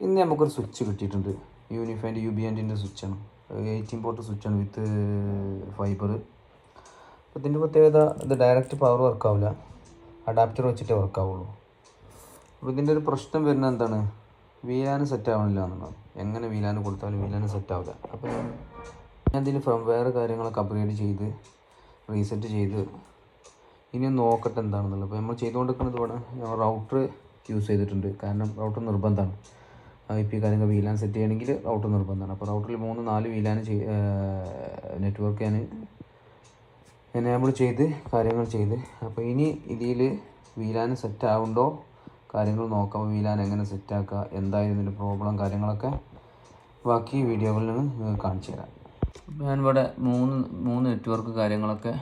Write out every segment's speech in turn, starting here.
ഇന്ന് നമുക്കൊരു സ്വിച്ച് കിട്ടിയിട്ടുണ്ട്. യൂണിഫൈൻ്റെ യുബിയാൻറ്റിൻ്റെ സ്വിച്ചാണ്. 18 പോർട്ട് സ്വിച്ചാണ് വിത്ത് ഫൈബർ. അപ്പോൾ ഇതിൻ്റെ പ്രത്യേകത ഇത് ഡയറക്റ്റ് പവർ വർക്കാവില്ല, അഡാപ്റ്റർ വെച്ചിട്ടേ വർക്കാവുള്ളൂ. അപ്പോൾ ഇതിൻ്റെ ഒരു പ്രശ്നം വരുന്നത് എന്താണ്, വീലാന് സെറ്റ് ആവണില്ല എന്നുള്ളതാണ്. എങ്ങനെ വീലാന് കൊടുത്താലും വീലാന് സെറ്റ് ആവില്ല. അപ്പോൾ ഞാൻ ഇതിൽ വേറെ കാര്യങ്ങളൊക്കെ അപ്ഗ്രേഡ് ചെയ്ത് റീസെറ്റ് ചെയ്ത് ഇനി നോക്കട്ടെ എന്താണെന്നുള്ളത്. അപ്പോൾ നമ്മൾ ചെയ്തുകൊണ്ടിരിക്കുന്നത് ഇവിടെ റൗട്ടർ യൂസ് ചെയ്തിട്ടുണ്ട്. കാരണം റൗട്ടർ നിർബന്ധമാണ്. IP കാര്യങ്ങൾ വീലാൻ സെറ്റ് ചെയ്യണമെങ്കിൽ റൗട്ടർ നിർബന്ധമാണ്. അപ്പോൾ റൗട്ടറിൽ 3-4 വീലാൻ നെറ്റ്വർക്ക് ഞാൻ എനേബിൾ ചെയ്ത് കാര്യങ്ങൾ ചെയ്ത്. അപ്പോൾ ഇനി ഇതിൽ വീലാൻ സെറ്റ് ആവുണ്ടോ കാര്യങ്ങൾ നോക്കാം. വീലാൻ എങ്ങനെ സെറ്റാക്കുക, എന്തായാലും ഇതിൻ്റെ പ്രോബ്ലം കാര്യങ്ങളൊക്കെ ബാക്കി വീഡിയോകളിൽ നിന്ന് കാണിച്ചു തരാം. ഞാനിവിടെ മൂന്ന് നെറ്റ്വർക്ക് കാര്യങ്ങളൊക്കെ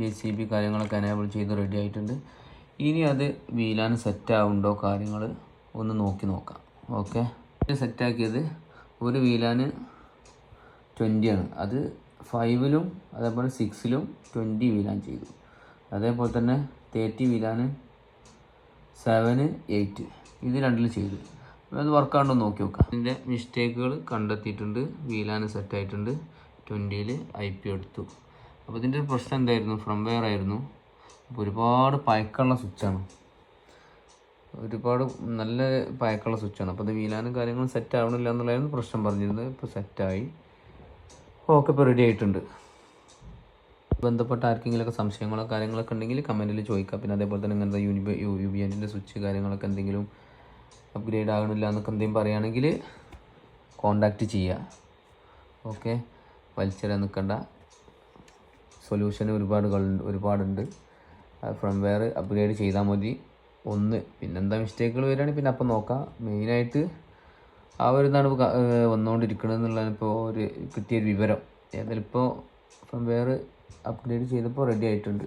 JCB കാര്യങ്ങളൊക്കെ എനേബിൾ ചെയ്ത് റെഡി ആയിട്ടുണ്ട്. ഇനി അത് വീലാൻ സെറ്റ് ആവുണ്ടോ കാര്യങ്ങൾ ഒന്ന് നോക്കാം. ഓക്കെ, സെറ്റാക്കിയത് ഒരു വീലാന് 20 ആണ്. അത് 5-ലും അതേപോലെ 6-ലും 20 വീലാൻ ചെയ്തു. അതേപോലെ തന്നെ 30 വീലാന് 7, 8 ഇത് രണ്ടിലും ചെയ്തു. അത് വർക്കാണ്ടോ നോക്കി നോക്കാം. ഇതിൻ്റെ മിസ്റ്റേക്കുകൾ കണ്ടെത്തിയിട്ടുണ്ട്. വീലാന് സെറ്റായിട്ടുണ്ട്. 20-ൽ IP എടുത്തു. അപ്പോൾ ഇതിൻ്റെ ഒരു പ്രശ്നം എന്തായിരുന്നു, ഫ്രംവെയർ ആയിരുന്നു. അപ്പോൾ ഒരുപാട് പഴക്കമുള്ള സ്വിച്ചാണ്, ഒരുപാട് നല്ല പഴക്കമുള്ള സ്വിച്ചാണ്. അപ്പോൾ ഇത് വീലാനും കാര്യങ്ങളും സെറ്റ് ആവണില്ല എന്നുള്ളതായിരുന്നു പ്രശ്നം പറഞ്ഞിരുന്നത്. ഇപ്പോൾ സെറ്റായി. ഓക്കെ, ഇപ്പോൾ റെഡി ആയിട്ടുണ്ട്. ബന്ധപ്പെട്ട ആർക്കെങ്കിലുമൊക്കെ സംശയങ്ങളോ കാര്യങ്ങളൊക്കെ ഉണ്ടെങ്കിൽ കമൻറ്റിൽ ചോദിക്കാം. പിന്നെ അതേപോലെ തന്നെ ഇങ്ങനത്തെ യുബിയാൻറ്റിൻ്റെ സ്വിച്ച് കാര്യങ്ങളൊക്കെ എന്തെങ്കിലും അപ്ഗ്രേഡ് ആകണില്ല എന്നൊക്കെ എന്തെങ്കിലും പറയുകയാണെങ്കിൽ കോണ്ടാക്റ്റ് ചെയ്യുക. ഓക്കെ, വലിച്ചെറിയാൻ നിൽക്കണ്ട. സൊല്യൂഷൻ ഒരുപാടുണ്ട്. ഫ്രംവെയർ അപ്ഗ്രേഡ് ചെയ്താൽ മതി. പിന്നെന്താ മിസ്റ്റേക്കുകൾ വരികയാണെങ്കിൽ പിന്നെ അപ്പം നോക്കാം. മെയിനായിട്ട് ആ ഒരു ഇതാണ് വന്നുകൊണ്ടിരിക്കുന്നത് എന്നുള്ളതാണ് ഇപ്പോൾ കിട്ടിയൊരു വിവരം. ഏതായാലും ഇപ്പോൾ ഫ്രംവെയർ അപ്ഗ്രേഡ് ചെയ്തപ്പോൾ റെഡി ആയിട്ടുണ്ട്.